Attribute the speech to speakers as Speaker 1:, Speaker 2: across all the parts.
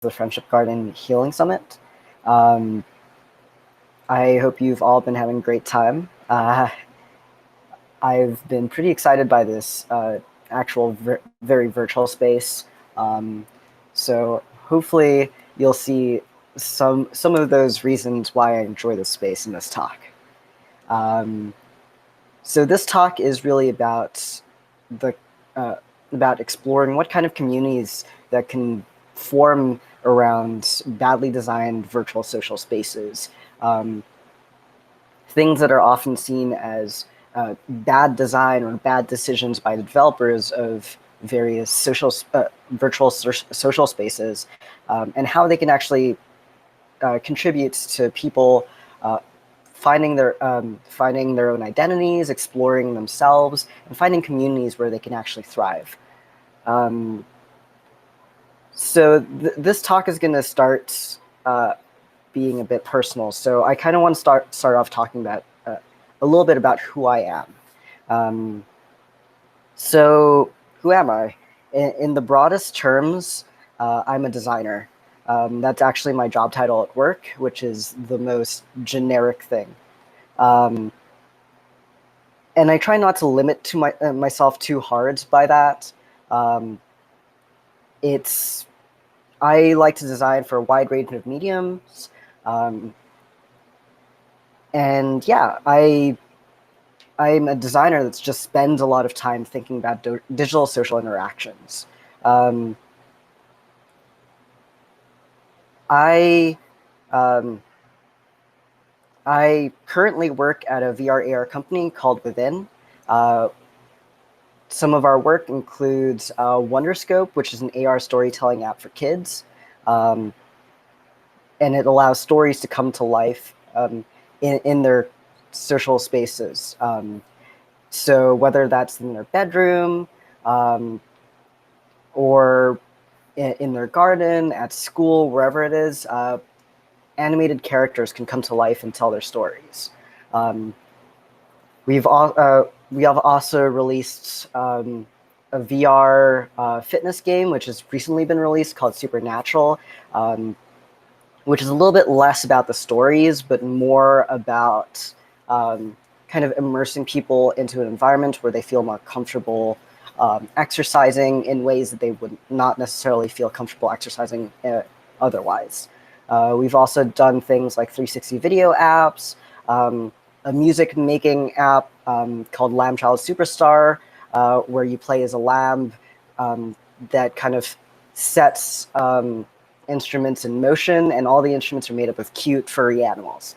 Speaker 1: the Friendship Garden Healing Summit. Um, I hope you've all been having a great time. I've been pretty excited by this actual very virtual space. Um, so hopefully you'll see some of those reasons why I enjoy this space in this talk. Um, so this talk is really the uh, about exploring what kind of communities that can form around badly designed virtual social spaces. Um, Things that are often seen as bad design or bad decisions by the developers of various virtual social spaces, and how they can actually contribute to people finding their own identities, exploring themselves, and finding communities where they can actually thrive. So this talk is going to start being a bit personal. So I kind of want to start off talking about a little bit about who I am. So who am I? In the broadest terms, I'm a designer. That's actually my job title at work, which is the most generic thing. And I try not to limit to myself too hard by that. I like to design for a wide range of mediums. And yeah, I'm a designer that's just spends a lot of time thinking about digital social interactions. I um, I currently work at a VR AR company called Within. Some of our work includes Wonderscope, which is an AR storytelling app for kids. And it allows stories to come to life in their social spaces. So whether that's in their bedroom or in their garden, at school, wherever it is, animated characters can come to life and tell their stories. We have also released a VR fitness game, which has recently been released called Supernatural, which is a little bit less about the stories, but more about kind of immersing people into an environment where they feel more comfortable exercising in ways that they would not necessarily feel comfortable exercising otherwise. We've also done things like 360 video apps, a music making app called Lamb Child Superstar, where you play as a lamb that kind of sets instruments in motion, and all the instruments are made up of cute, furry animals.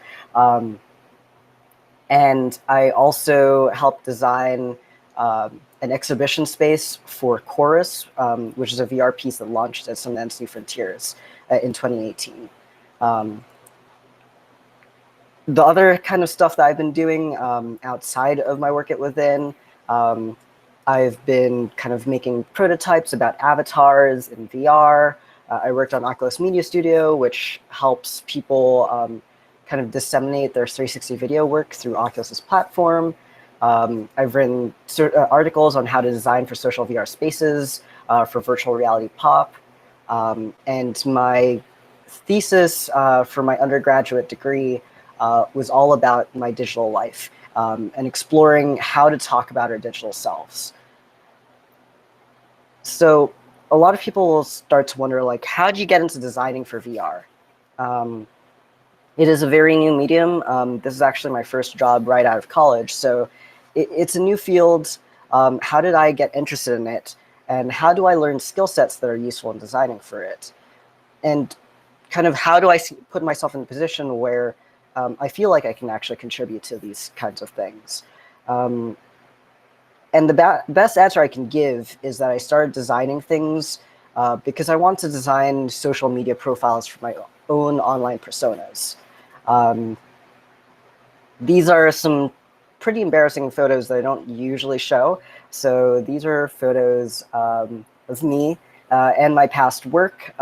Speaker 1: And I also helped design an exhibition space for Chorus, which is a VR piece that launched at Sundance New Frontiers in 2018. The other kind of stuff that I've been doing outside of my work at Within, I've been kind of making prototypes about avatars in VR. I worked on Oculus Media Studio, which helps people kind of disseminate their 360 video work through Oculus's platform. I've written articles on how to design for social VR spaces for virtual reality pop. And my thesis for my undergraduate degree was all about my digital life and exploring how to talk about our digital selves. So a lot of people will start to wonder, like, how did you get into designing for VR? It is a very new medium. This is actually my first job right out of college. So it's a new field. How did I get interested in it? And how do I learn skill sets that are useful in designing for it? And kind of how do I put myself in a position where I feel like I can actually contribute to these kinds of things? And the best answer I can give is that I started designing things because I want to design social media profiles for my own online personas. These are some pretty embarrassing photos that I don't usually show. So these are photos of me and my past work,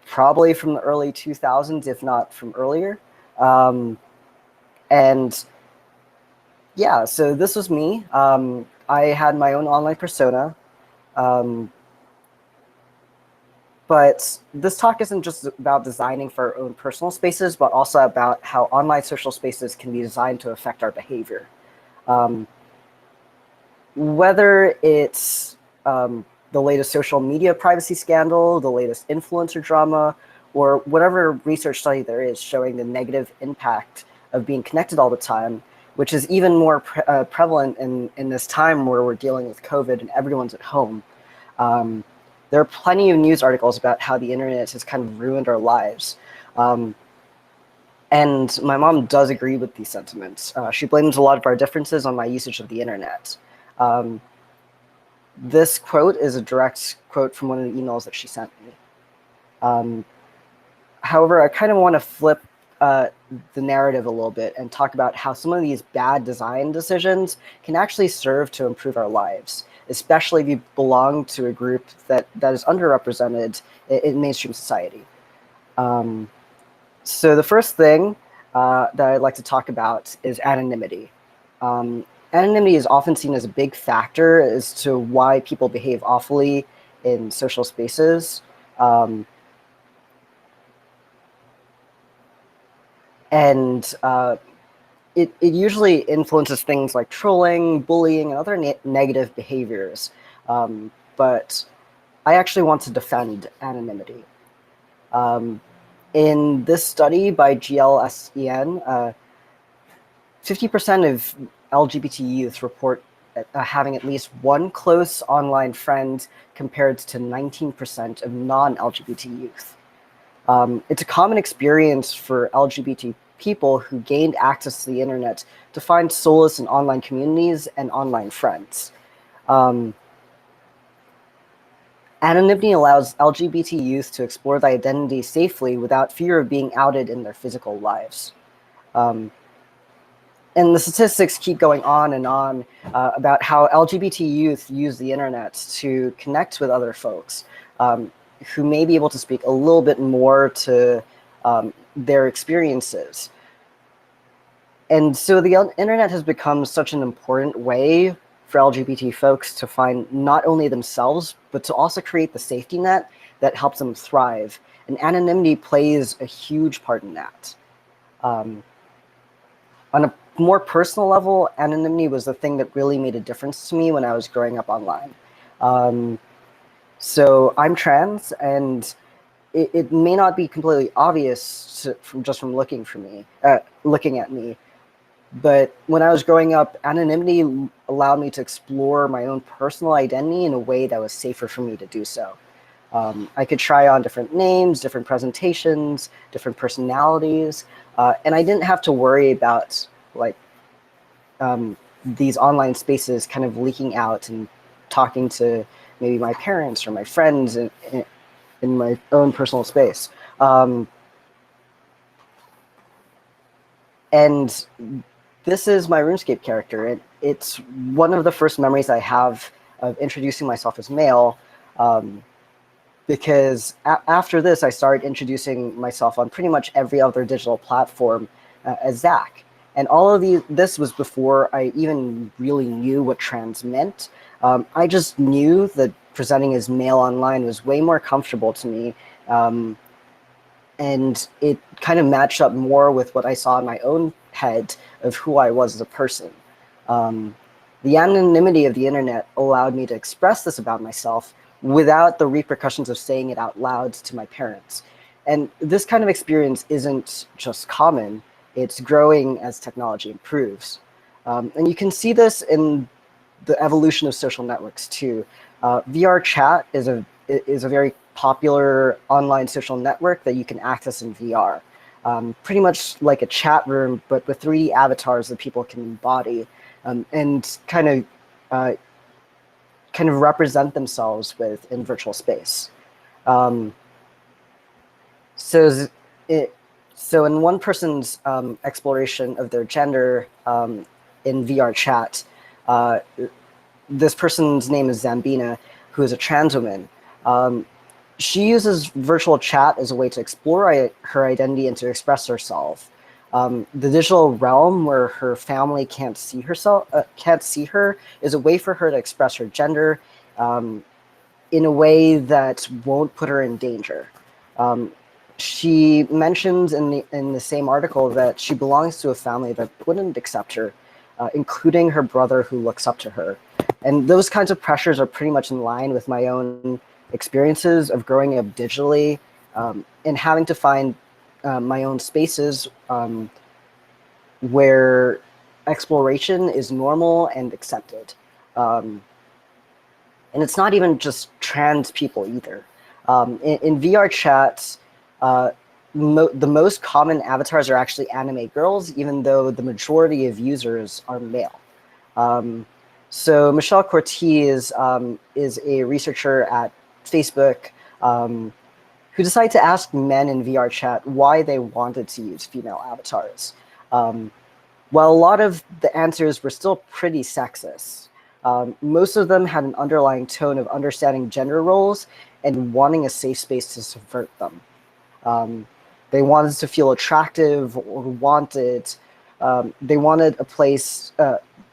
Speaker 1: probably from the early 2000s, if not from earlier. And yeah, so this was me. I had my own online persona. But this talk isn't just about designing for our own personal spaces, but also about how online social spaces can be designed to affect our behavior. Whether it's the latest social media privacy scandal, the latest influencer drama, or whatever research study there is showing the negative impact of being connected all the time, which is even more prevalent in this time where we're dealing with COVID and everyone's at home. There are plenty of news articles about how the internet has kind of ruined our lives. And my mom does agree with these sentiments. She blames a lot of our differences on my usage of the internet. This quote is a direct quote from one of the emails that she sent me. However, I kind of want to flip the narrative a little bit and talk about how some of these bad design decisions can actually serve to improve our lives, especially if you belong to a group that is underrepresented in mainstream society. So the first thing that I'd like to talk about is anonymity. Anonymity is often seen as a big factor as to why people behave awfully in social spaces. And it usually influences things like trolling, bullying, and other negative behaviors. But I actually want to defend anonymity. In this study by GLSEN, 50% of LGBT youth report having at least one close online friend compared to 19% of non-LGBT youth. It's a common experience for LGBT people who gained access to the internet to find solace in online communities and online friends. Anonymity allows LGBT youth to explore their identity safely without fear of being outed in their physical lives. And the statistics keep going on and on about how LGBT youth use the internet to connect with other folks who may be able to speak a little bit more to their experiences. And so the internet has become such an important way for LGBT folks to find not only themselves, but to also create the safety net that helps them thrive. And anonymity plays a huge part in that. On a more personal level, anonymity was the thing that really made a difference to me when I was growing up online. So I'm trans, and it may not be completely obvious from looking at me, but when I was growing up, anonymity allowed me to explore my own personal identity in a way that was safer for me to do so. I could try on different names, different presentations, different personalities, and I didn't have to worry about like these online spaces kind of leaking out and talking to maybe my parents or my friends in my own personal space. And this is my RuneScape character. It's one of the first memories I have of introducing myself as male, because after this, I started introducing myself on pretty much every other digital platform as Zach. And all of this was before I even really knew what trans meant. I just knew that presenting as male online was way more comfortable to me. And it kind of matched up more with what I saw in my own head of who I was as a person. The anonymity of the internet allowed me to express this about myself without the repercussions of saying it out loud to my parents. And this kind of experience isn't just common, it's growing as technology improves. And you can see this in the evolution of social networks too. VR chat is a very popular online social network that you can access in VR. Pretty much like a chat room, but with 3D avatars that people can embody and kind of represent themselves with in virtual space. So in one person's exploration of their gender in VR chat, this person's name is Zambina, who is a trans woman. She uses virtual chat as a way to explore her identity and to express herself. The digital realm where her family can't see her, is a way for her to express her gender in a way that won't put her in danger. She mentions in the same article that she belongs to a family that wouldn't accept her, including her brother who looks up to her. And those kinds of pressures are pretty much in line with my own experiences of growing up digitally, and having to find my own spaces where exploration is normal and accepted. And it's not even just trans people either. In VR chats, the most common avatars are actually anime girls, even though the majority of users are male. So Michelle Cortez is a researcher at Facebook who decided to ask men in VR chat why they wanted to use female avatars. While a lot of the answers were still pretty sexist, most of them had an underlying tone of understanding gender roles and wanting a safe space to subvert them. They wanted to feel attractive or wanted, they wanted a place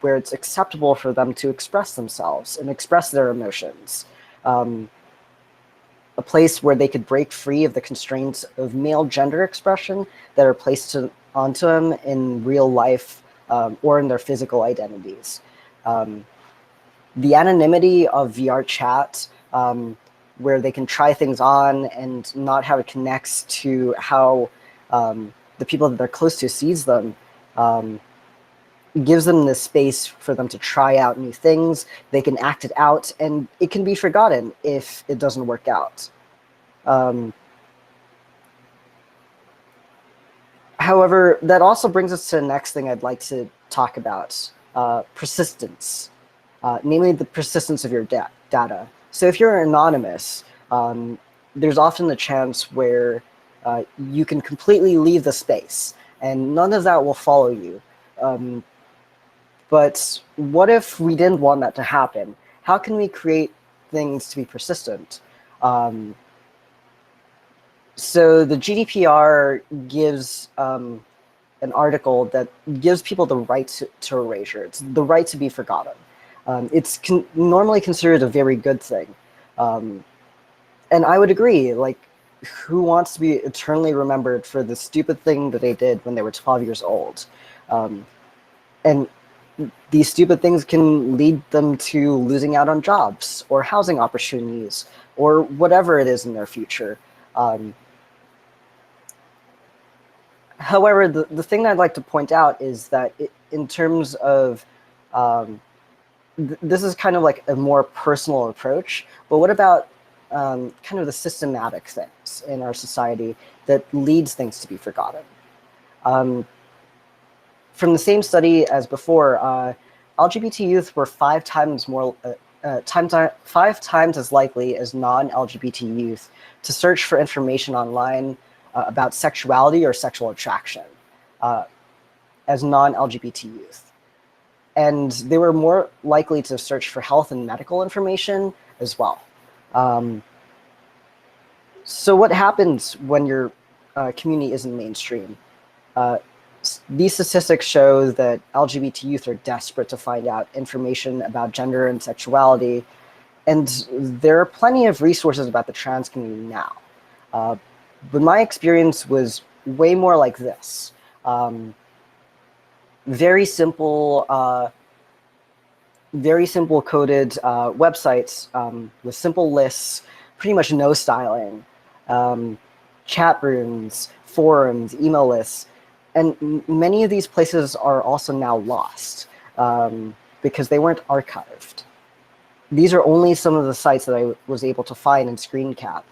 Speaker 1: where it's acceptable for them to express themselves and express their emotions. A place where they could break free of the constraints of male gender expression that are placed onto them in real life or in their physical identities. The anonymity of VR chat, where they can try things on and not how it connects to how the people that they're close to sees them, gives them this space for them to try out new things. They can act it out, and it can be forgotten if it doesn't work out. However, that also brings us to the next thing I'd like to talk about, persistence, namely the persistence of your data. So if you're anonymous, there's often a chance where you can completely leave the space, and none of that will follow you. But what if we didn't want that to happen? How can we create things to be persistent? So the GDPR gives an article that gives people the right to erasure. It's the right to be forgotten. It's normally considered a very good thing. And I would agree, like, who wants to be eternally remembered for the stupid thing that they did when they were 12 years old? And these stupid things can lead them to losing out on jobs or housing opportunities or whatever it is in their future. However, the thing that I'd like to point out is that in terms of, this is kind of like a more personal approach, but what about kind of the systematic things in our society that leads things to be forgotten? From the same study as before, LGBT youth were 5 times as likely as non-LGBT youth to search for information online about sexuality or sexual attraction as non-LGBT youth. And they were more likely to search for health and medical information as well. So what happens when your community isn't mainstream? These statistics show that LGBT youth are desperate to find out information about gender and sexuality, and there are plenty of resources about the trans community now. But my experience was way more like this. Very simple coded websites with simple lists, pretty much no styling, chat rooms, forums, email lists. And many of these places are also now lost because they weren't archived. These are only some of the sites that I was able to find in screen cap.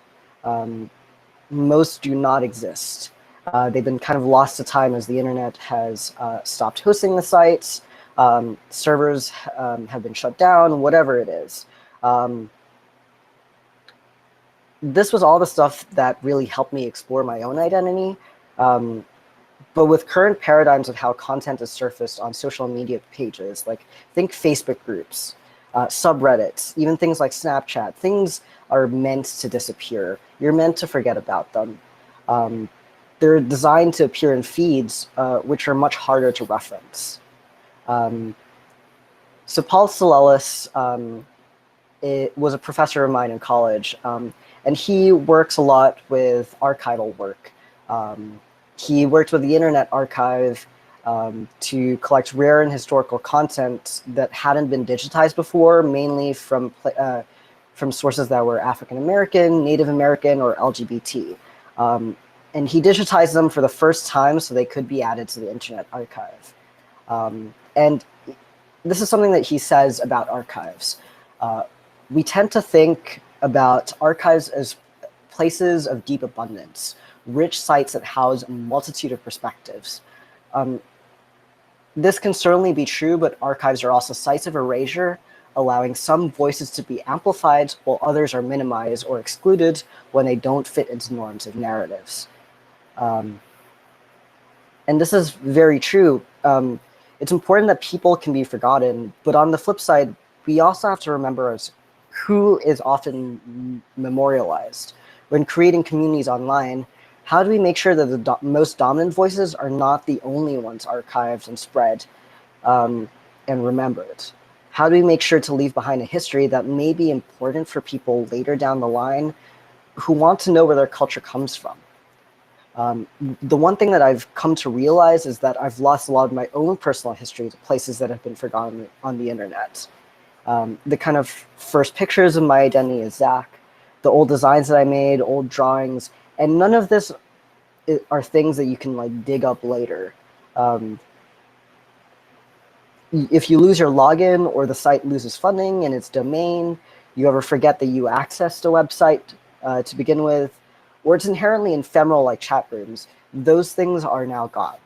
Speaker 1: Most do not exist. They've been kind of lost to time as the internet has stopped hosting the sites. Servers have been shut down, whatever it is. This was all the stuff that really helped me explore my own identity. But with current paradigms of how content is surfaced on social media pages, like think Facebook groups, subreddits, even things like Snapchat, things are meant to disappear. You're meant to forget about them. They're designed to appear in feeds, which are much harder to reference. So Paul Selelis was a professor of mine in college, and he works a lot with archival work. He worked with the Internet Archive to collect rare and historical content that hadn't been digitized before, mainly from sources that were African American, Native American, or LGBT. And he digitized them for the first time so they could be added to the Internet Archive. And this is something that he says about archives. We tend to think about archives as places of deep abundance, rich sites that house a multitude of perspectives. This can certainly be true, but archives are also sites of erasure, allowing some voices to be amplified while others are minimized or excluded when they don't fit into norms of narratives. And this is very true. It's important that people can be forgotten, but on the flip side, we also have to remember who is often memorialized. When creating communities online, how do we make sure that the most dominant voices are not the only ones archived and spread and remembered? How do we make sure to leave behind a history that may be important for people later down the line who want to know where their culture comes from? The one thing that I've come to realize is that I've lost a lot of my own personal history to places that have been forgotten on the internet. The kind of first pictures of my identity as Zach, the old designs that I made, old drawings, and none of this are things that you can like dig up later. If you lose your login or the site loses funding and its domain, you ever forget that you accessed a website to begin with, or it's inherently ephemeral like chat rooms, those things are now gone.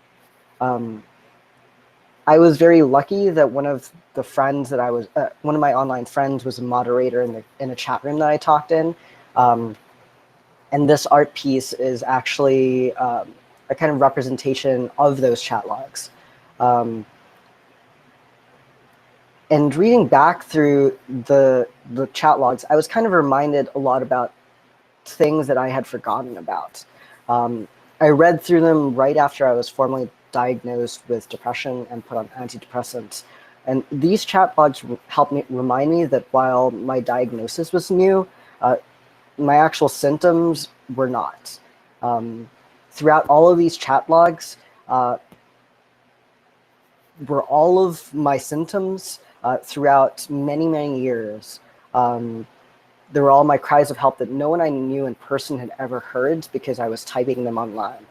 Speaker 1: I was very lucky that one of the friends that I was, one of my online friends was a moderator in a chat room that I talked in. And this art piece is actually a kind of representation of those chat logs. And reading back through the chat logs, I was kind of reminded a lot about things that I had forgotten about. I read through them right after I was formally diagnosed with depression and put on antidepressants. And these chat logs helped me remind me that while my diagnosis was new, my actual symptoms were not. Throughout all of these chat logs were all of my symptoms throughout many, many years. There were all my cries of help that no one I knew in person had ever heard because I was typing them online.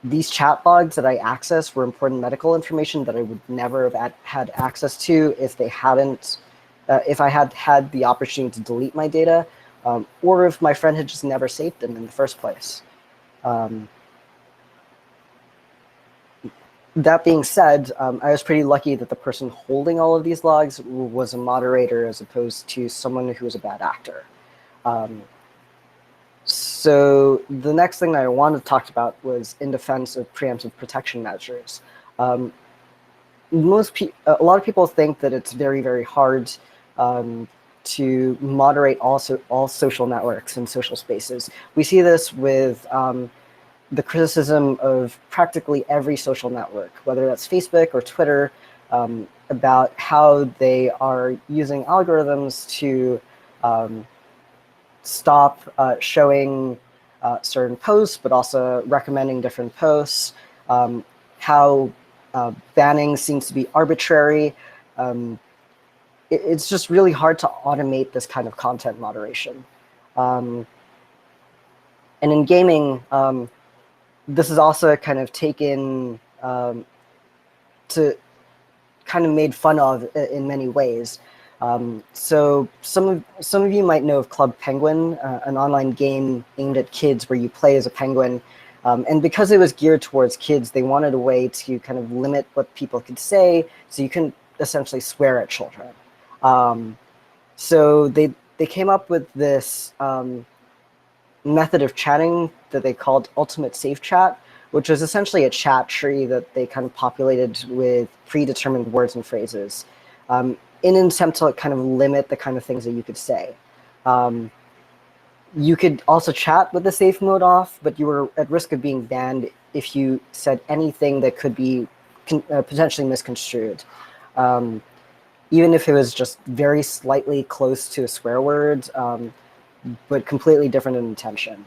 Speaker 1: These chat logs that I accessed were important medical information that I would never have had access to if they hadn't, if I had had the opportunity to delete my data, or if my friend had just never saved them in the first place. That being said, I was pretty lucky that the person holding all of these logs was a moderator as opposed to someone who was a bad actor. So the next thing that I wanted to talk about was in defense of preemptive protection measures. A lot of people think that it's very, very hard to moderate all social networks and social spaces. We see this with the criticism of practically every social network, whether that's Facebook or Twitter, about how they are using algorithms to stop showing certain posts, but also recommending different posts, how banning seems to be arbitrary. It's just really hard to automate this kind of content moderation. And in gaming, this is also kind of taken to kind of made fun of in many ways. So some of you might know of Club Penguin, an online game aimed at kids where you play as a penguin. And because it was geared towards kids, they wanted a way to kind of limit what people could say, so you couldn't essentially swear at children. So they came up with this method of chatting that they called Ultimate Safe Chat, which was essentially a chat tree that they kind of populated with predetermined words and phrases in an attempt to kind of limit the kind of things that you could say. You could also chat with the safe mode off, but you were at risk of being banned if you said anything that could be potentially misconstrued. even if it was just very slightly close to a swear word, but completely different in intention.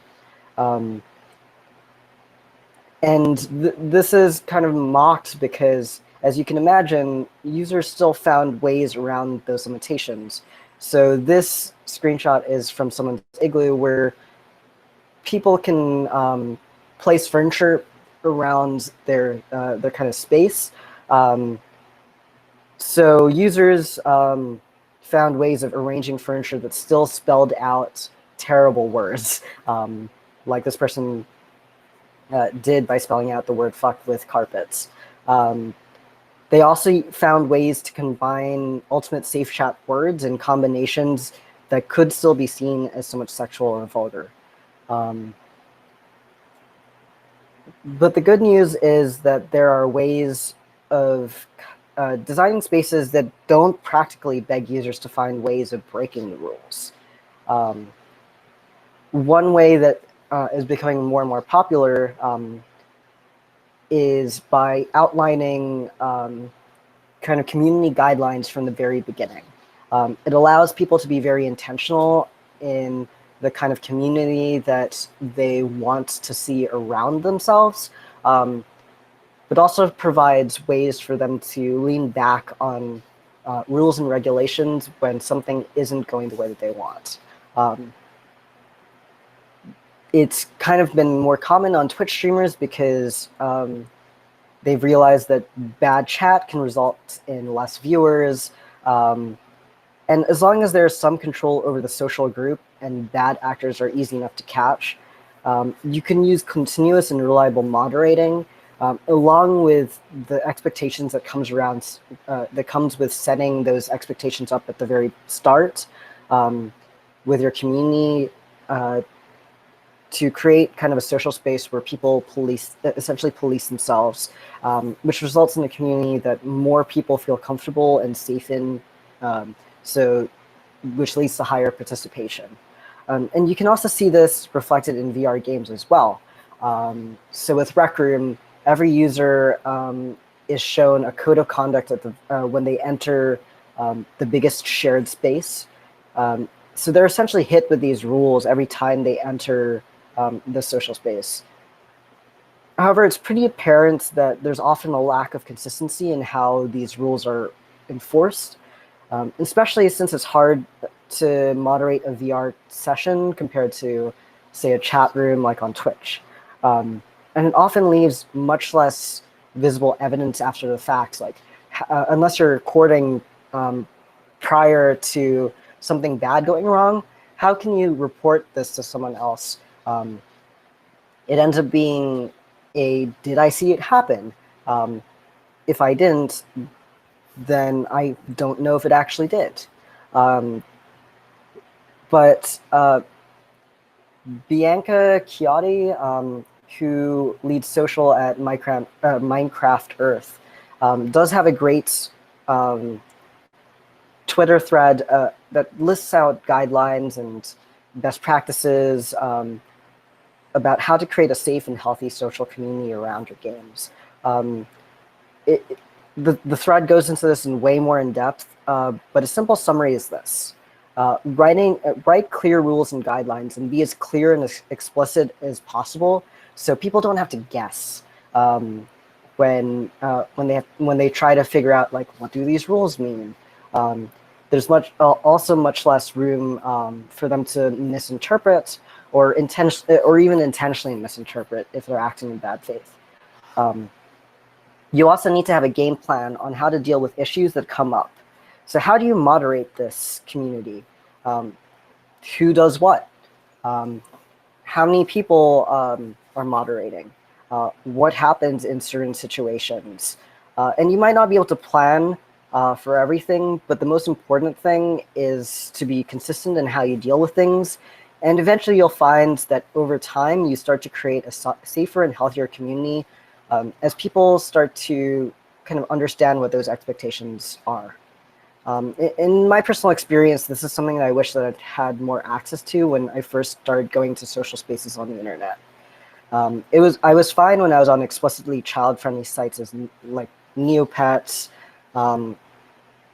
Speaker 1: And this is kind of mocked because, as you can imagine, users still found ways around those limitations. So this screenshot is from someone's Igloo where people can place furniture around their kind of space. So users found ways of arranging furniture that still spelled out terrible words, like this person did by spelling out the word fuck with carpets. They also found ways to combine ultimate safe chat words in combinations that could still be seen as somewhat sexual or vulgar. But the good news is that there are ways of designing spaces that don't practically beg users to find ways of breaking the rules. One way that is becoming more and more popular is by outlining kind of community guidelines from the very beginning. It allows people to be very intentional in the kind of community that they want to see around themselves, but also provides ways for them to lean back on rules and regulations when something isn't going the way that they want. It's kind of been more common on Twitch streamers because they've realized that bad chat can result in less viewers. And as long as there's some control over the social group and bad actors are easy enough to catch, you can use continuous and reliable moderating, along with the expectations that comes around, that comes with setting those expectations up at the very start with your community to create kind of a social space where people essentially police themselves, which results in a community that more people feel comfortable and safe in, which leads to higher participation. And you can also see this reflected in VR games as well. So with Rec Room, every user is shown a code of conduct at when they enter the biggest shared space. So they're essentially hit with these rules every time they enter the social space. However, it's pretty apparent that there's often a lack of consistency in how these rules are enforced, especially since it's hard to moderate a VR session compared to, say, a chat room like on Twitch. And it often leaves much less visible evidence after the fact, like unless you're recording prior to something bad going wrong, how can you report this to someone else? It ends up being a, did I see it happen? If I didn't, then I don't know if it actually did. But Bianca Chiotti, who leads social at Minecraft Earth, does have a great Twitter thread that lists out guidelines and best practices about how to create a safe and healthy social community around your games. The thread goes into this in way more in depth, but a simple summary is this. Write clear rules and guidelines and be as clear and as explicit as possible so people don't have to guess when they try to figure out, like, what do these rules mean? There's also much less room for them to misinterpret or even intentionally misinterpret if they're acting in bad faith. You also need to have a game plan on how to deal with issues that come up. So how do you moderate this community? Who does what? How many people are moderating? What happens in certain situations? And you might not be able to plan for everything, but the most important thing is to be consistent in how you deal with things. And eventually you'll find that over time, you start to create a safer and healthier community as people start to kind of understand what those expectations are. In my personal experience, this is something that I wish that I'd had more access to when I first started going to social spaces on the internet. I was fine when I was on explicitly child-friendly sites as like Neopets,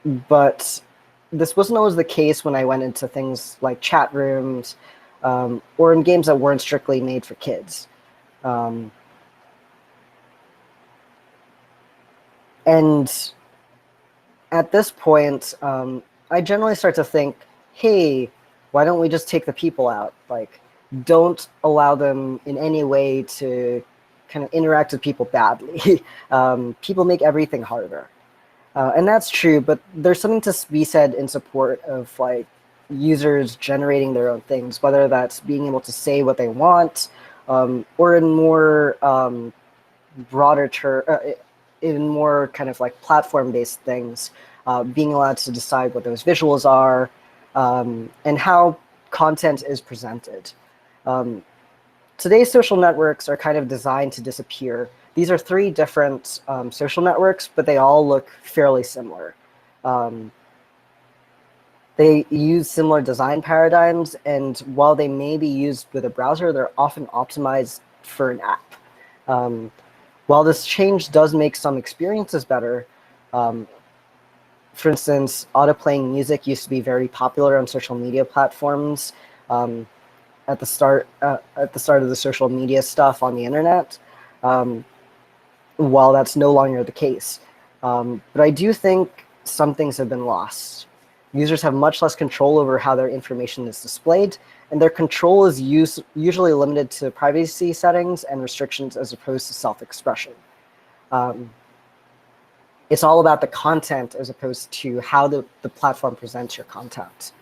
Speaker 1: But this wasn't always the case when I went into things like chat rooms or in games that weren't strictly made for kids. Um, and at this point, I generally start to think, hey, why don't we just take the people out? Like, don't allow them in any way to kind of interact with people badly. People make everything harder. And that's true, but there's something to be said in support of like users generating their own things, whether that's being able to say what they want, or in more broader in more kind of like platform-based things, being allowed to decide what those visuals are, and how content is presented. Today's social networks are kind of designed to disappear. These are three different social networks, but they all look fairly similar. Um, they use similar design paradigms, and while they may be used with a browser, they're often optimized for an app. While this change does make some experiences better, for instance, auto-playing music used to be very popular on social media platforms at the start of the social media stuff on the internet. While that's no longer the case, but I do think some things have been lost. Users have much less control over how their information is displayed, and their control is usually limited to privacy settings and restrictions as opposed to self-expression. It's all about the content as opposed to how the platform presents your content.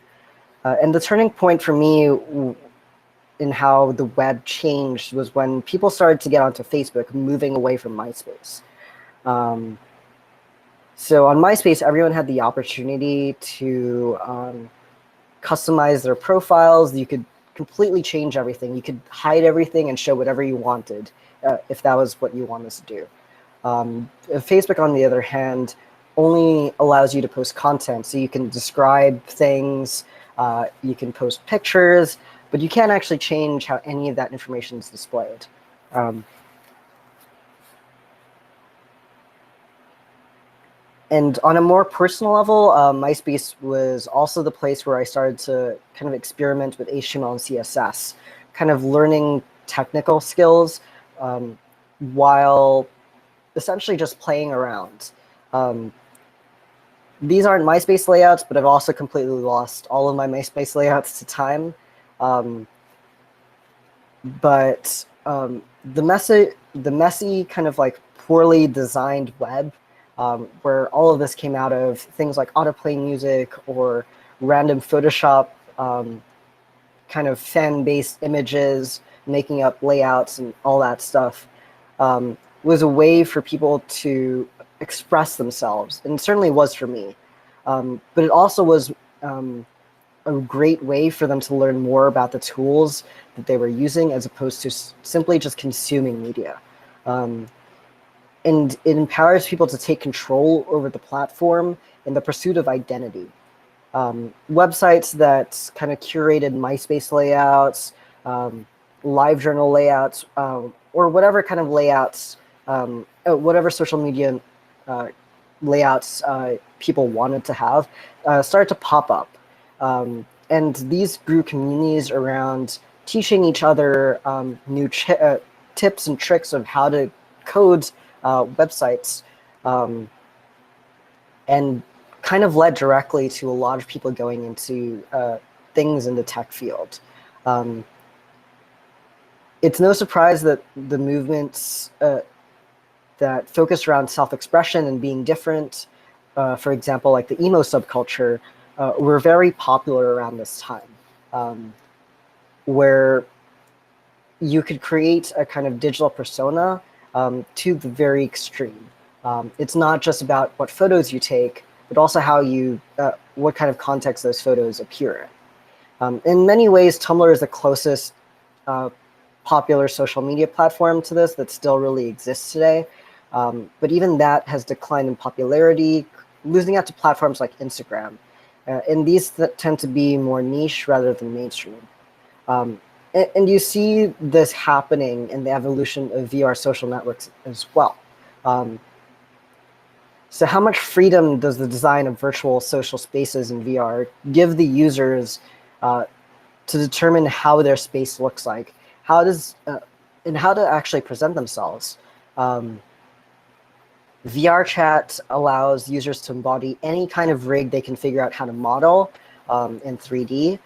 Speaker 1: And the turning point for me in how the web changed was when people started to get onto Facebook, moving away from MySpace. So on MySpace, everyone had the opportunity to customize their profiles. You could completely change everything. You could hide everything and show whatever you wanted if that was what you wanted to do. Facebook, on the other hand, only allows you to post content. So you can describe things, you can post pictures, but you can't actually change how any of that information is displayed. And on a more personal level, MySpace was also the place where I started to kind of experiment with HTML and CSS, kind of learning technical skills while essentially just playing around. These aren't MySpace layouts, but I've also completely lost all of my MySpace layouts to time. But the messy kind of like poorly designed web, where all of this came out of things like autoplay music or random Photoshop kind of fan-based images, making up layouts and all that stuff, was a way for people to express themselves, and it certainly was for me. But it also was a great way for them to learn more about the tools that they were using as opposed to simply just consuming media. And it empowers people to take control over the platform in the pursuit of identity. Websites that kind of curated MySpace layouts, LiveJournal layouts, or whatever kind of layouts, whatever social media layouts people wanted to have, started to pop up. And these grew communities around teaching each other new tips and tricks of how to code websites, and kind of led directly to a lot of people going into things in the tech field. It's no surprise that the movements that focused around self-expression and being different, for example, like the emo subculture, were very popular around this time, where you could create a kind of digital persona to the very extreme. It's not just about what photos you take, but also how what kind of context those photos appear in. In many ways, Tumblr is the closest popular social media platform to this that still really exists today. But even that has declined in popularity, losing out to platforms like Instagram. And these tend to be more niche rather than mainstream. And you see this happening in the evolution of VR social networks as well. So how much freedom does the design of virtual social spaces in VR give the users to determine how their space looks like? How does and how to actually present themselves? VR chat allows users to embody any kind of rig they can figure out how to model in 3D,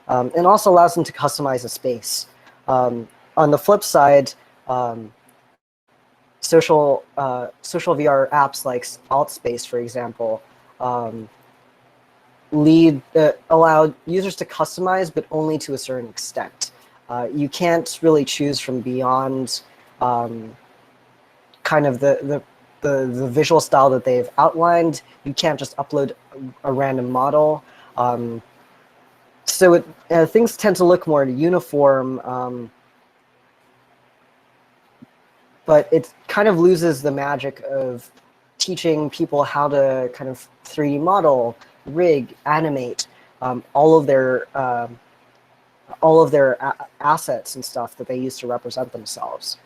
Speaker 1: and also allows them to customize a space. On the flip side, social VR apps like AltSpace, for example, allow users to customize, but only to a certain extent. You can't really choose from beyond kind of the visual style that they've outlined. You can't just upload a random model. So things tend to look more uniform, but it kind of loses the magic of teaching people how to kind of 3D model, rig, animate, all of their assets and stuff that they use to represent themselves.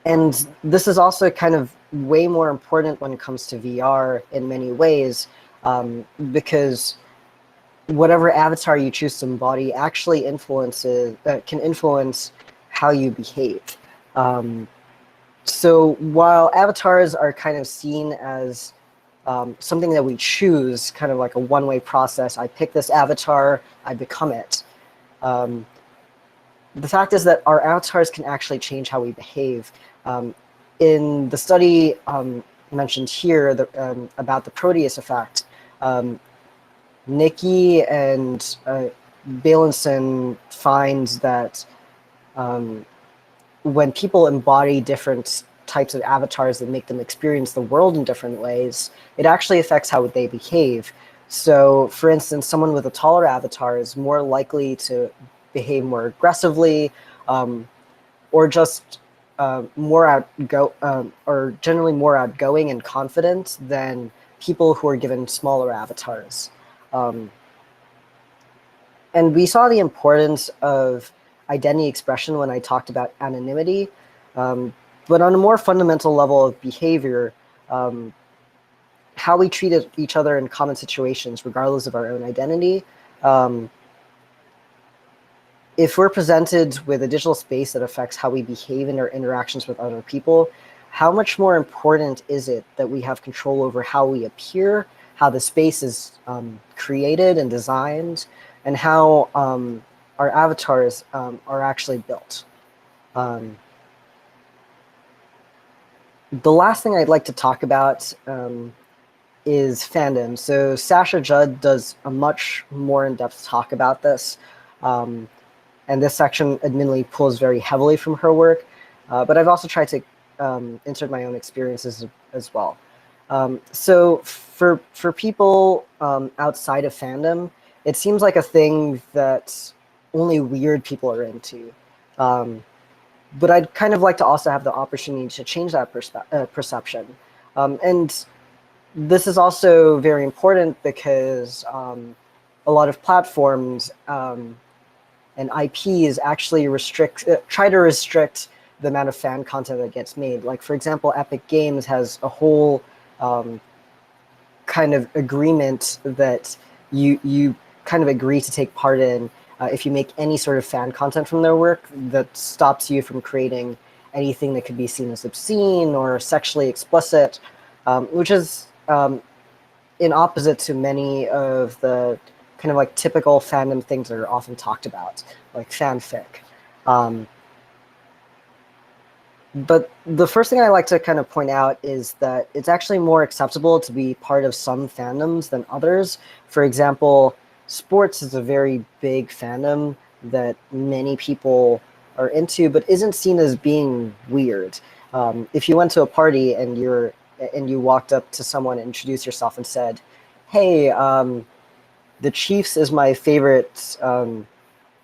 Speaker 1: And this is also kind of way more important when it comes to VR in many ways, because whatever avatar you choose to embody actually can influence how you behave. So while avatars are kind of seen as something that we choose, kind of like a one-way process, I pick this avatar, I become it. The fact is that our avatars can actually change how we behave. In the study mentioned here about the Proteus effect, Nikki and Balanson finds that when people embody different types of avatars that make them experience the world in different ways, it actually affects how they behave. So, for instance, someone with a taller avatar is more likely to behave more aggressively, or just or generally more outgoing and confident than people who are given smaller avatars. And we saw the importance of identity expression when I talked about anonymity, but on a more fundamental level of behavior, how we treat each other in common situations, regardless of our own identity. If we're presented with a digital space that affects how we behave in our interactions with other people, how much more important is it that we have control over how we appear, how the space is created and designed, and how our avatars are actually built? The last thing I'd like to talk about is fandom. So Sasha Judd does a much more in-depth talk about this. And this section admittedly pulls very heavily from her work, but I've also tried to insert my own experiences as well. So for people outside of fandom, it seems like a thing that only weird people are into. But I'd kind of like to also have the opportunity to change that perception. And this is also very important because a lot of platforms and IPs actually try to restrict the amount of fan content that gets made. Like, for example, Epic Games has a whole kind of agreement that you kind of agree to take part in if you make any sort of fan content from their work that stops you from creating anything that could be seen as obscene or sexually explicit, which is in opposite to many of the kind of like typical fandom things that are often talked about, like fanfic. But the first thing I like to kind of point out is that it's actually more acceptable to be part of some fandoms than others. For example, sports is a very big fandom that many people are into, but isn't seen as being weird. If you went to a party and you walked up to someone and introduced yourself and said, "Hey, the Chiefs is my favorite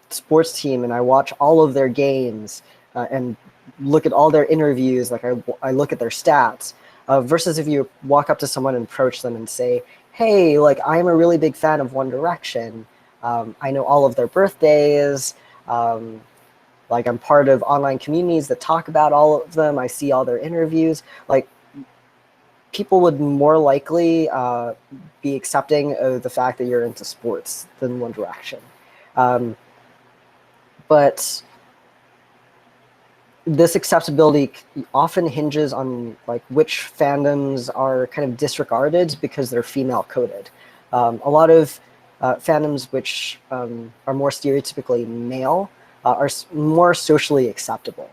Speaker 1: sports team, and I watch all of their games and look at all their interviews, like I look at their stats," versus if you walk up to someone and approach them and say, "Hey, like I'm a really big fan of One Direction. I know all of their birthdays. Like, I'm part of online communities that talk about all of them. I see all their interviews. Like, people would more likely be accepting of the fact that you're into sports than One Direction. But this acceptability often hinges on like which fandoms are kind of disregarded because they're female coded. A lot of fandoms which are more stereotypically male are more socially acceptable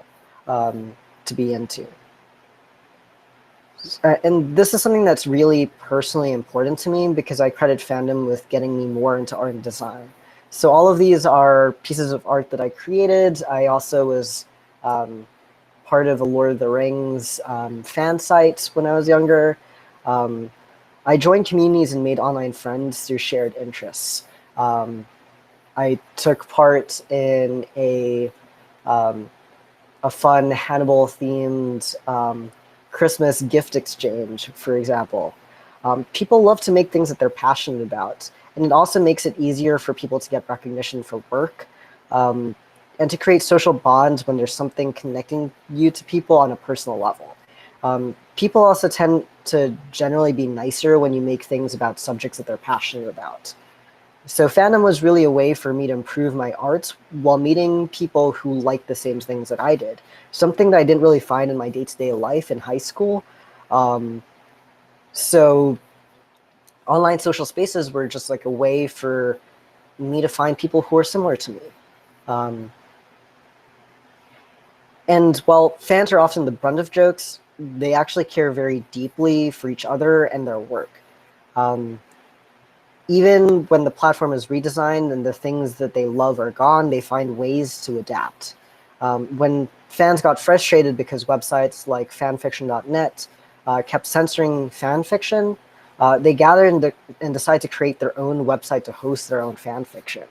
Speaker 1: to be into. And this is something that's really personally important to me because I credit fandom with getting me more into art and design. So all of these are pieces of art that I created. I also was part of a Lord of the Rings fan site when I was younger. I joined communities and made online friends through shared interests. I took part in a fun Hannibal-themed Christmas gift exchange, for example. People love to make things that they're passionate about, and it also makes it easier for people to get recognition for work and to create social bonds when there's something connecting you to people on a personal level. People also tend to generally be nicer when you make things about subjects that they're passionate about. So fandom was really a way for me to improve my art while meeting people who liked the same things that I did. Something that I didn't really find in my day-to-day life in high school. So online social spaces were just like a way for me to find people who are similar to me. And while fans are often the brunt of jokes, they actually care very deeply for each other and their work. Even when the platform is redesigned and the things that they love are gone, they find ways to adapt. When fans got frustrated because websites like fanfiction.net kept censoring fanfiction, they gathered and decided to create their own website to host their own fanfiction.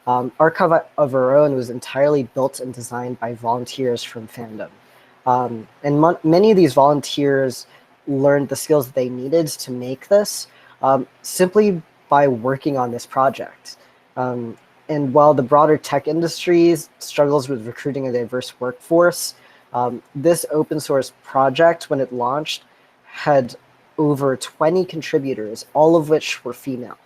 Speaker 1: Archive of Our Own was entirely built and designed by volunteers from fandom. And many of these volunteers learned the skills that they needed to make this simply by working on this project. And while the broader tech industry struggles with recruiting a diverse workforce, this open source project, when it launched, had over 20 contributors, all of which were female.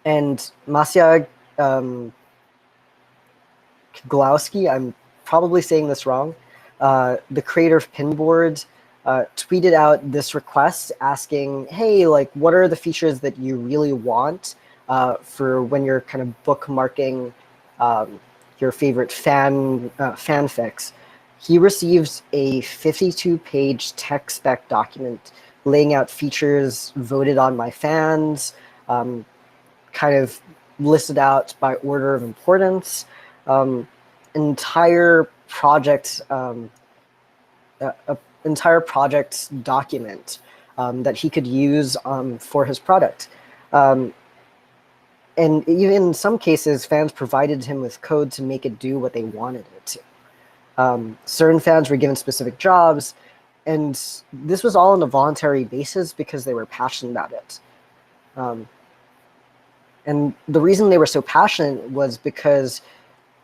Speaker 1: And Masya Glowski, I'm probably saying this wrong, the creator of Pinboard, tweeted out this request asking, hey, like, what are the features that you really want for when you're kind of bookmarking your favorite fanfics? He received a 52-page tech spec document laying out features voted on by fans, kind of listed out by order of importance, entire project document that he could use for his product. And even in some cases, fans provided him with code to make it do what they wanted it to. Certain fans were given specific jobs, and this was all on a voluntary basis because they were passionate about it. And the reason they were so passionate was because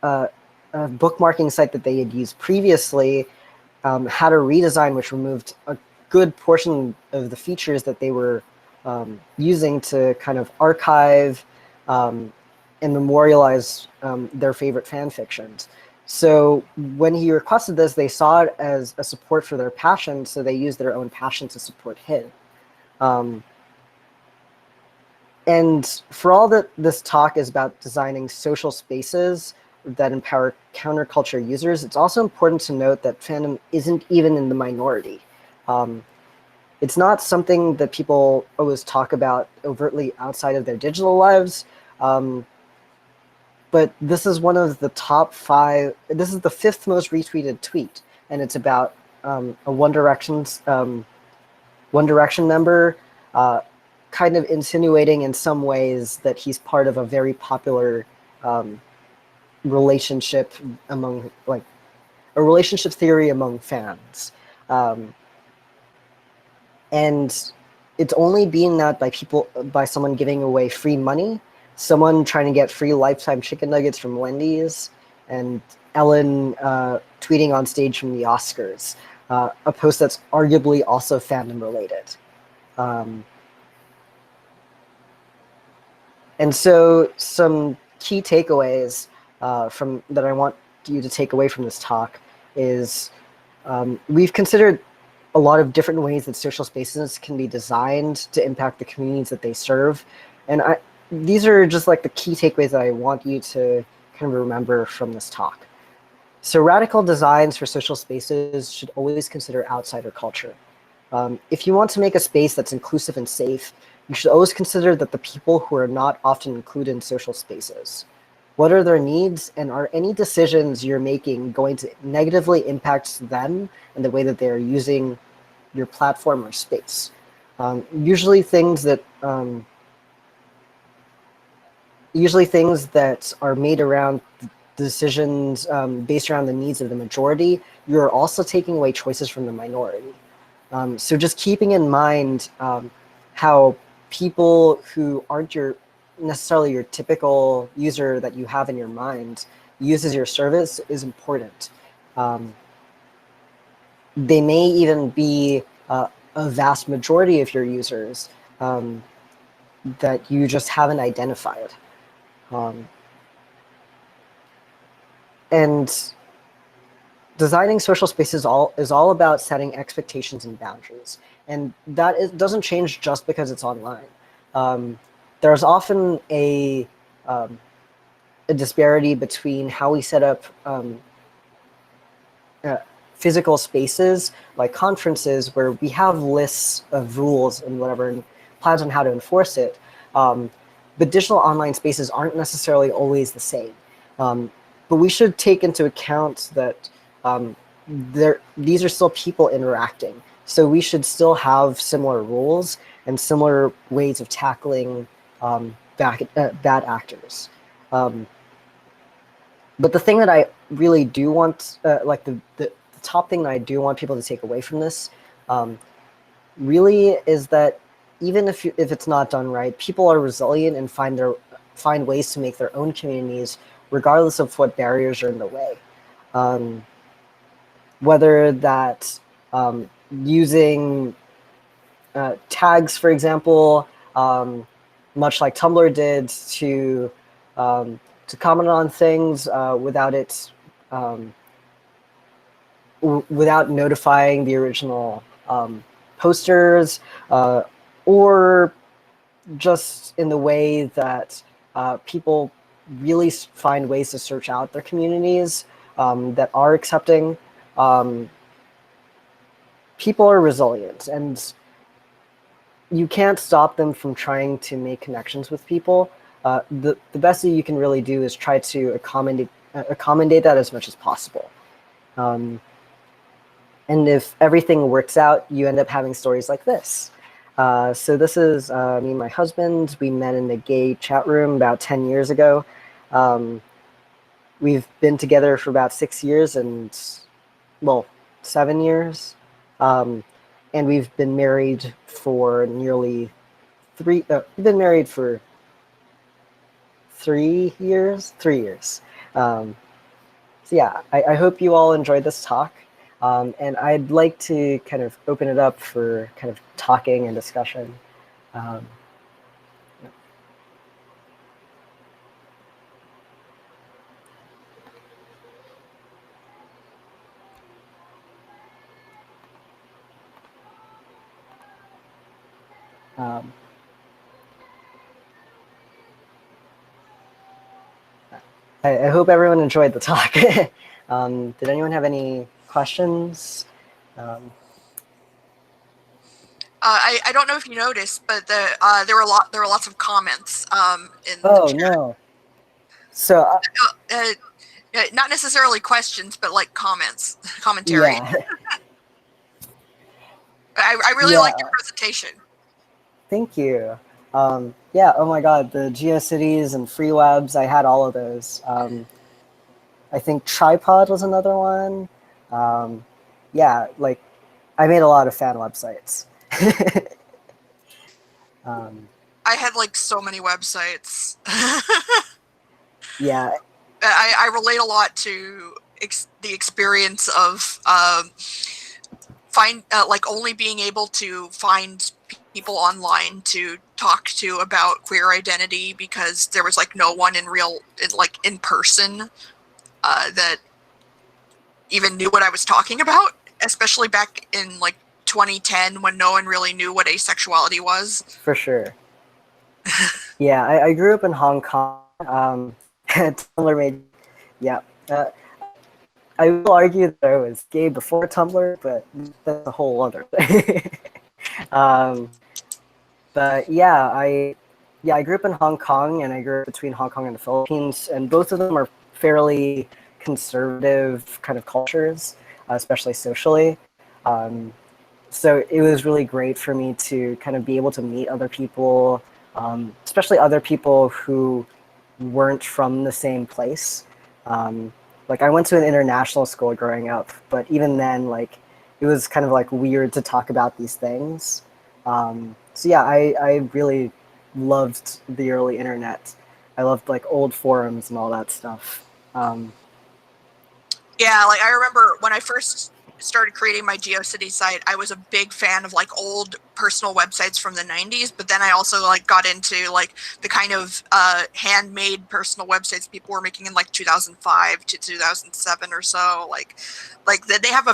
Speaker 1: a bookmarking site that they had used previously had a redesign which removed a good portion of the features that they were using to kind of archive and memorialize their favorite fan fictions. So when he requested this, they saw it as a support for their passion, so they used their own passion to support his. And for all that this talk is about designing social spaces that empower counterculture users, it's also important to note that fandom isn't even in the minority. It's not something that people always talk about overtly outside of their digital lives, but this is one of the top 5, this is the 5th most retweeted tweet, and it's about a One Direction member kind of insinuating in some ways that he's part of a very popular relationship among, like, a relationship theory among fans. And it's only being that by someone giving away free money someone trying to get free lifetime chicken nuggets from Wendy's, and Ellen tweeting on stage from the Oscars, a post that's arguably also fandom related. And so some key takeaways from that I want you to take away from this talk is we've considered a lot of different ways that social spaces can be designed to impact the communities that they serve. And these are just like the key takeaways that I want you to kind of remember from this talk. So radical designs for social spaces should always consider outsider culture. If you want to make a space that's inclusive and safe, you should always consider that the people who are not often included in social spaces. What are their needs, and are any decisions you're making going to negatively impact them and the way that they're using your platform or space? Usually things that are made around decisions based around the needs of the majority, you're also taking away choices from the minority. So just keeping in mind how people who aren't necessarily your typical user that you have in your mind uses your service is important. They may even be a vast majority of your users that you just haven't identified. And designing social spaces is all about setting expectations and boundaries. And that doesn't change just because it's online. There's often a disparity between how we set up physical spaces, like conferences, where we have lists of rules and whatever, and plans on how to enforce it. But digital online spaces aren't necessarily always the same. But we should take into account that these are still people interacting. So we should still have similar rules and similar ways of tackling bad actors. But the thing that I really do want, like the top thing that I do want people to take away from this, really is that even if it's not done right, people are resilient and find ways to make their own communities, regardless of what barriers are in the way. Whether that's using tags, for example, much like Tumblr did, to comment on things without notifying the original posters, or just in the way that people really find ways to search out their communities that are accepting. People are resilient, and you can't stop them from trying to make connections with people. The best that you can really do is try to accommodate that as much as possible. And if everything works out, you end up having stories like this. So this is me and my husband. We met in a gay chat room about 10 years ago. We've been together for about 6 years and, well, 7 years. And we've been married for nearly we've been married for 3 years. 3 years. So yeah, I hope you all enjoyed this talk. And I'd like to kind of open it up for kind of talking and discussion. I hope everyone enjoyed the talk. Did anyone have any questions?
Speaker 2: I don't know if you noticed, but there were lots of comments in
Speaker 1: Oh
Speaker 2: the chat.
Speaker 1: no! So
Speaker 2: not necessarily questions, but like commentary.
Speaker 1: yeah,
Speaker 2: I really liked your presentation.
Speaker 1: Thank you. Yeah. Oh my God, the GeoCities and free webs. I had all of those. I think Tripod was another one. Yeah, like I made a lot of fan websites.
Speaker 2: I had like so many websites.
Speaker 1: Yeah.
Speaker 2: I relate a lot to the experience of like only being able to find people online to talk to about queer identity because there was like no one in person that even knew what I was talking about, especially back in like 2010 when no one really knew what asexuality was.
Speaker 1: For sure. Yeah, I grew up in Hong Kong. Tumblr made, yeah. I will argue that I was gay before Tumblr, but that's a whole other thing. um, but yeah, I grew up in Hong Kong, and I grew up between Hong Kong and the Philippines, and both of them are fairly conservative kind of cultures, especially socially. Um, so it was really great for me to kind of be able to meet other people, especially other people who weren't from the same place. Um, like I went to an international school growing up, but even then, like it was kind of like weird to talk about these things. So yeah, I really loved the early internet. I loved like old forums and all that stuff.
Speaker 2: Yeah, like I remember when I first started creating my GeoCity site, I was a big fan of like old personal websites from the 90s, but then I also like got into like the kind of handmade personal websites people were making in like 2005 to 2007 or so. Like they have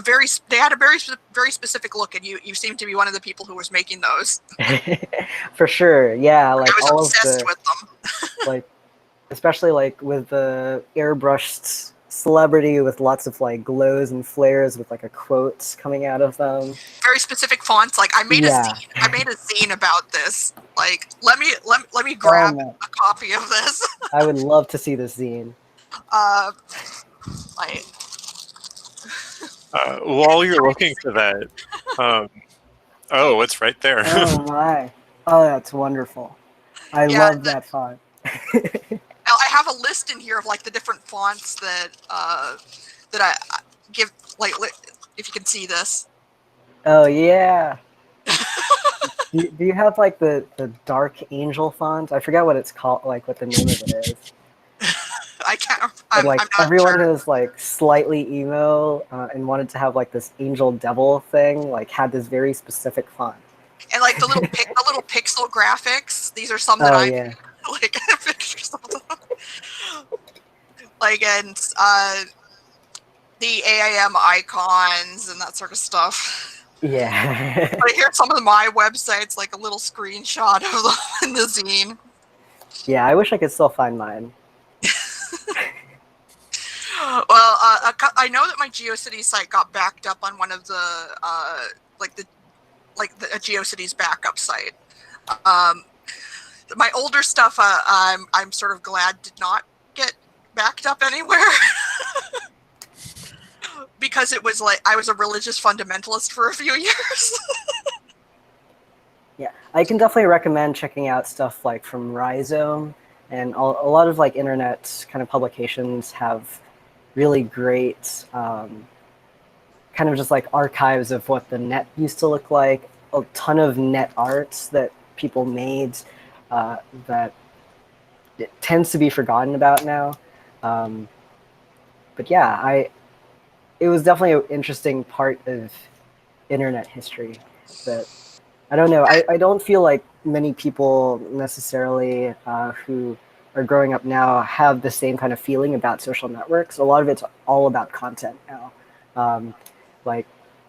Speaker 2: they had a very specific look, and you seem to be one of the people who was making those.
Speaker 1: For sure, yeah,
Speaker 2: I
Speaker 1: like
Speaker 2: was
Speaker 1: all of
Speaker 2: obsessed
Speaker 1: the
Speaker 2: with them.
Speaker 1: like especially like with the airbrushed celebrity with lots of like glows and flares with like a quote coming out of them.
Speaker 2: Very specific fonts. Like
Speaker 1: Yeah.
Speaker 2: I made a zine about this. Like let me
Speaker 1: Oh
Speaker 2: grab
Speaker 1: man,
Speaker 2: a copy of this.
Speaker 1: I would love to see this zine.
Speaker 2: uh, like
Speaker 3: While you're looking for that, um, oh, it's right there.
Speaker 1: Oh my. Oh, that's wonderful. I
Speaker 2: yeah,
Speaker 1: love that font.
Speaker 2: I have a list in here of like the different fonts that I give. Like if you can see this.
Speaker 1: Oh yeah. Do you have like the dark angel font? I forget what it's called, like what the name of it is.
Speaker 2: I can't.
Speaker 1: But
Speaker 2: I'm
Speaker 1: like
Speaker 2: not
Speaker 1: everyone
Speaker 2: sure.
Speaker 1: who's like slightly emo and wanted to have like this angel devil thing, like had this very specific font.
Speaker 2: And like the little pixel graphics. These are some that
Speaker 1: Oh
Speaker 2: I've
Speaker 1: yeah.
Speaker 2: like pictures of them. Like and the AIM icons and that sort of stuff.
Speaker 1: Yeah.
Speaker 2: But here's some of my websites, like a little screenshot of them in the zine.
Speaker 1: Yeah, I wish I could still find mine.
Speaker 2: Well, I know that my GeoCities site got backed up on one of the a GeoCities backup site. Um, my older stuff, I'm sort of glad did not get backed up anywhere. Because it was like I was a religious fundamentalist for a few years.
Speaker 1: Yeah, I can definitely recommend checking out stuff like from Rhizome, and a lot of like internet kind of publications have really great kind of just like archives of what the net used to look like. A ton of net arts that people made that it tends to be forgotten about now. Um, but yeah, it was definitely an interesting part of internet history that I don't know. I don't feel like many people necessarily who are growing up now have the same kind of feeling about social networks. A lot of it's all about content now. Um, like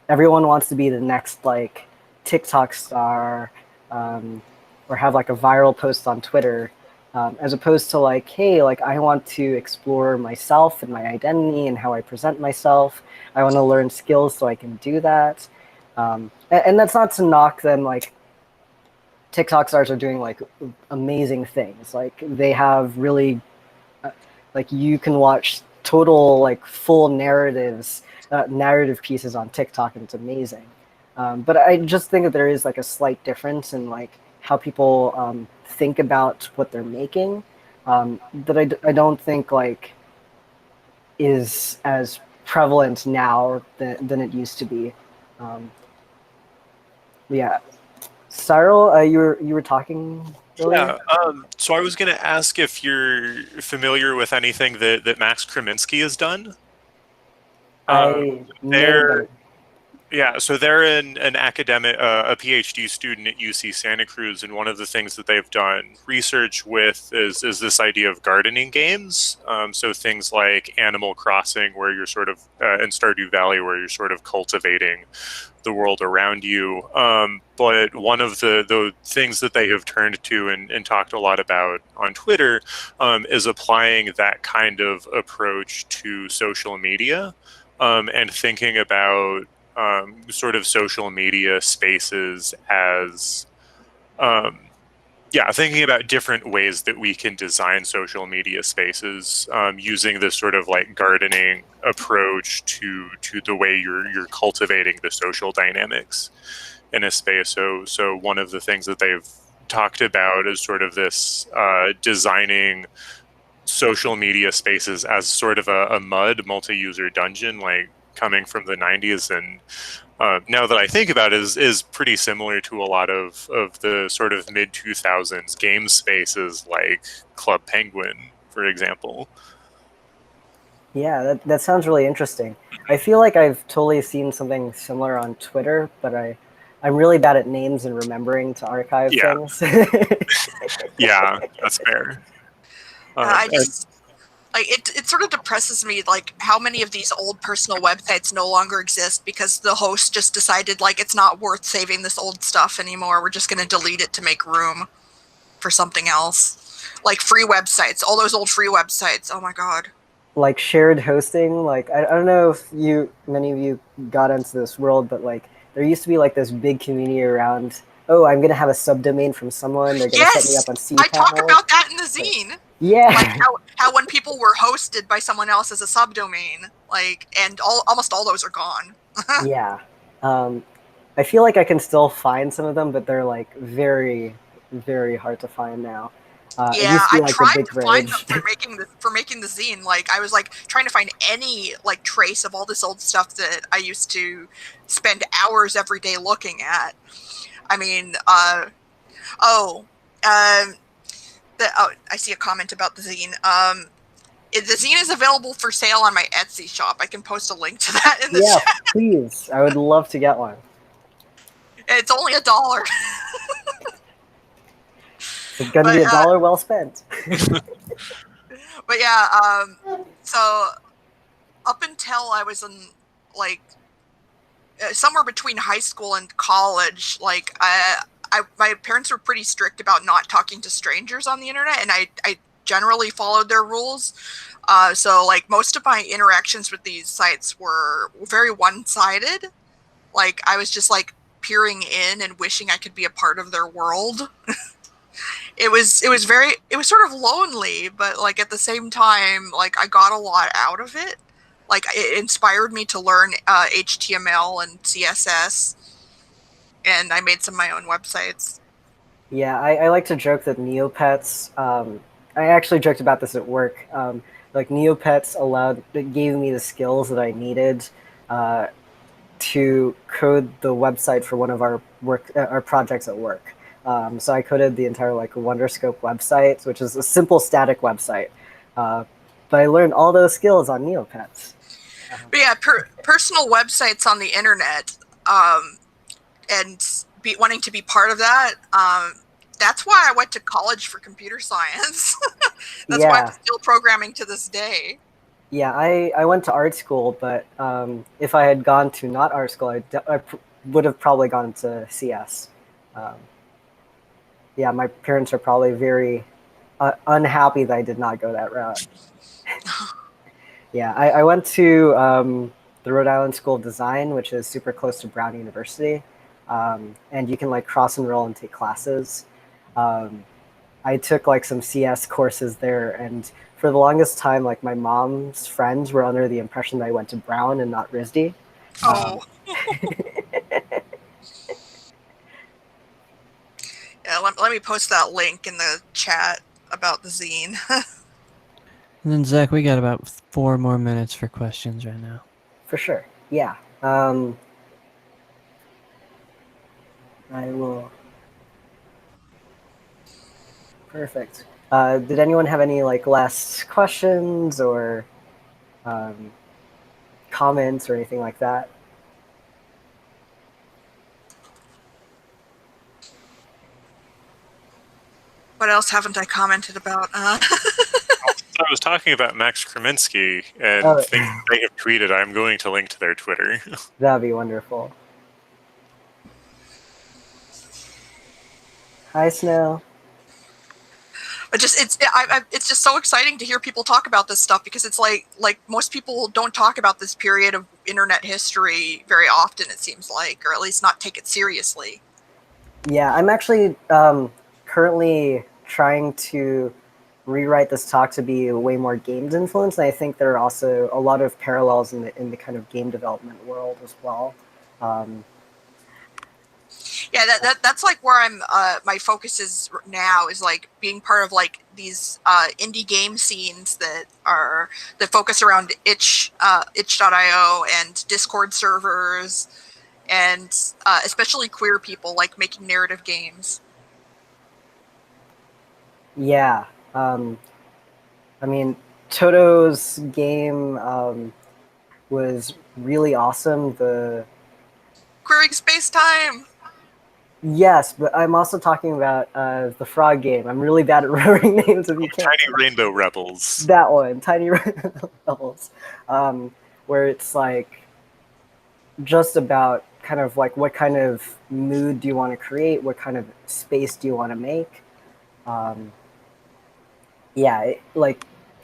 Speaker 1: everyone wants to be the next like TikTok star um, or have like a viral post on Twitter, as opposed to like, hey, like I want to explore myself and my identity and how I present myself. I want to learn skills so I can do that. And that's not to knock them. Like TikTok stars are doing like amazing things. Like they have really, like you can watch total like full narrative pieces on TikTok, and it's amazing. But I just think that there is like a slight difference in like how people think about what they're making that I don't think like is as prevalent now than it used to be. Yeah. Cyril, you were talking earlier.
Speaker 3: Yeah. So I was going to ask if you're familiar with anything that Max Kreminsky has done.
Speaker 1: I may have
Speaker 3: They're
Speaker 1: been.
Speaker 3: Yeah, so they're an academic, a PhD student at UC Santa Cruz, and one of the things that they've done research with is this idea of gardening games. So things like Animal Crossing, where you're sort of, and Stardew Valley, where you're sort of cultivating the world around you. But one of the things that they have turned to and talked a lot about on Twitter is applying that kind of approach to social media, and thinking about sort of social media spaces as thinking about different ways that we can design social media spaces, using this sort of like gardening approach to the way you're cultivating the social dynamics in a space. So one of the things that they've talked about is sort of this designing social media spaces as sort of a mud multi-user dungeon, like coming from the 90s. And now that I think about it, is pretty similar to a lot of the sort of mid 2000s game spaces like Club Penguin, for example.
Speaker 1: Yeah, that sounds really interesting. I feel like I've totally seen something similar on Twitter, but I'm really bad at names and remembering to archive
Speaker 3: Yeah,
Speaker 1: things.
Speaker 3: yeah, that's fair.
Speaker 2: I
Speaker 3: And
Speaker 2: just like it sort of depresses me like how many of these old personal websites no longer exist because the host just decided like it's not worth saving this old stuff anymore. We're just going to delete it to make room for something else. Like free websites, all those old free websites. Oh my god.
Speaker 1: Like shared hosting, like I don't know if many of you got into this world, but like there used to be like this big community around, oh, I'm gonna have a subdomain from someone, they're gonna set me
Speaker 2: Yes,
Speaker 1: up on
Speaker 2: I talk
Speaker 1: cPanel.
Speaker 2: about that in the zine. Like
Speaker 1: Yeah.
Speaker 2: how when people were hosted by someone else as a subdomain, like, and almost all those are gone.
Speaker 1: Yeah. I feel like I can still find some of them, but they're like very, very hard to find now. It
Speaker 2: Yeah,
Speaker 1: used to be
Speaker 2: I
Speaker 1: like the
Speaker 2: tried
Speaker 1: big
Speaker 2: to find them
Speaker 1: rage.
Speaker 2: for making the zine. Like I was like trying to find any like trace of all this old stuff that I used to spend hours every day looking at. I mean, oh, um, I see a comment about the zine. The zine is available for sale on my Etsy shop. I can post a link to that in the
Speaker 1: Yeah,
Speaker 2: chat.
Speaker 1: please. I would love to get one.
Speaker 2: It's only $1.
Speaker 1: It's gonna
Speaker 2: but
Speaker 1: be $1 well spent.
Speaker 2: but yeah, so up until I was in like somewhere between high school and college, like my parents were pretty strict about not talking to strangers on the internet, and I generally followed their rules. So like most of my interactions with these sites were very one-sided. Like I was just like peering in and wishing I could be a part of their world. It was sort of lonely, but like at the same time, like I got a lot out of it. Like it inspired me to learn HTML and CSS, and I made some of my own websites.
Speaker 1: Yeah, I like to joke that Neopets. I actually joked about this at work. Like Neopets it gave me the skills that I needed uh, to code the website for one of our projects at work. So I coded the entire like Wonderscope website, which is a simple static website. Uh, but I learned all those skills on Neopets.
Speaker 2: But yeah, personal websites on the internet, and wanting to be part of that. That's why I went to college for computer science. That's why I'm
Speaker 1: Yeah,
Speaker 2: still programming to this day.
Speaker 1: yeah. I went to art school, but if I had gone to not art school, would have probably gone to CS. Um, yeah, my parents are probably very unhappy that I did not go that route. Yeah, I went to the Rhode Island School of Design, which is super close to Brown University, and you can like cross enroll and take classes. Um, I took like some CS courses there, and for the longest time, like my mom's friends were under the impression that I went to Brown and not RISD. Um,
Speaker 2: Oh, yeah. Let me post that link in the chat about the zine.
Speaker 4: And then Zach, we got about 4 more minutes for questions right now.
Speaker 1: for sure, yeah. I will. Perfect. Did anyone have any like last questions or comments or anything like that?
Speaker 2: What else haven't I commented about?
Speaker 3: I was talking about Max Kreminski and
Speaker 1: Oh.
Speaker 3: things they have tweeted. I'm going to link to their Twitter.
Speaker 1: That'd be wonderful. Hi, Snow.
Speaker 2: But just it's just so exciting to hear people talk about this stuff, because it's like most people don't talk about this period of internet history very often, it seems like, or at least not take it seriously.
Speaker 1: Yeah, I'm actually currently trying to rewrite this talk to be way more games influenced, and I think there are also a lot of parallels in the kind of game development world as well.
Speaker 2: Yeah, that's like where I'm my focus is now, is like being part of like these indie game scenes that focus around itch.io and Discord servers, and especially queer people like making narrative games.
Speaker 1: Yeah, I mean, Toto's game was really awesome.
Speaker 2: Queering space time.
Speaker 1: Yes, but I'm also talking about the frog game. I'm really bad at remembering names if you can't.
Speaker 3: Tiny Rainbow Rebels.
Speaker 1: That one, Tiny Rebels, where it's like just about kind of like what kind of mood do you want to create, what kind of space do you want to make. Yeah,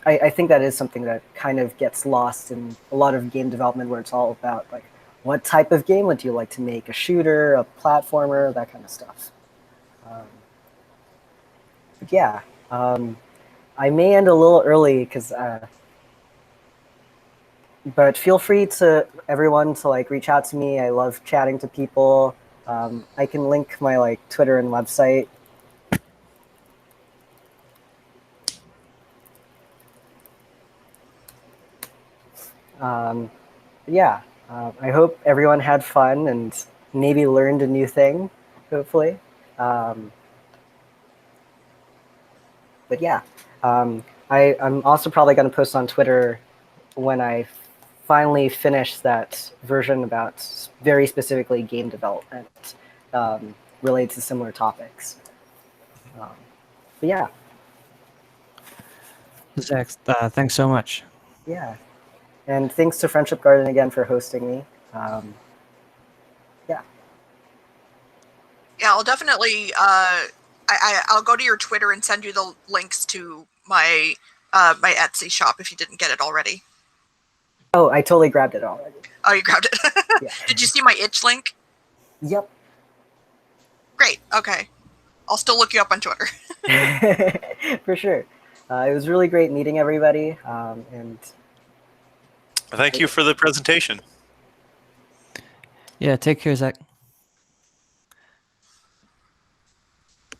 Speaker 1: I think that is something that kind of gets lost in a lot of game development, where it's all about like what type of game would you like to make, a shooter, a platformer, that kind of stuff. But yeah, I may end a little early because but feel free to everyone to like reach out to me. I love chatting to people. I can link my like Twitter and website. Yeah, I hope everyone had fun and maybe learned a new thing, hopefully. But yeah, I'm also probably going to post on Twitter when I finally finish that version about very specifically game development related to similar topics. But yeah.
Speaker 4: Zach, thanks so much.
Speaker 1: Yeah. And thanks to Friendship Garden again for hosting me. Yeah.
Speaker 2: Yeah, I'll definitely I'll go to your Twitter and send you the links to my my Etsy shop if you didn't get it already.
Speaker 1: Oh, I totally grabbed it already.
Speaker 2: Oh, you grabbed it.
Speaker 1: Yeah.
Speaker 2: Did you see my itch link?
Speaker 1: Yep.
Speaker 2: Great. Okay. I'll still look you up on Twitter.
Speaker 1: For sure. It was really great meeting everybody. And
Speaker 3: Thank you for the presentation.
Speaker 4: Yeah, take care, Zach.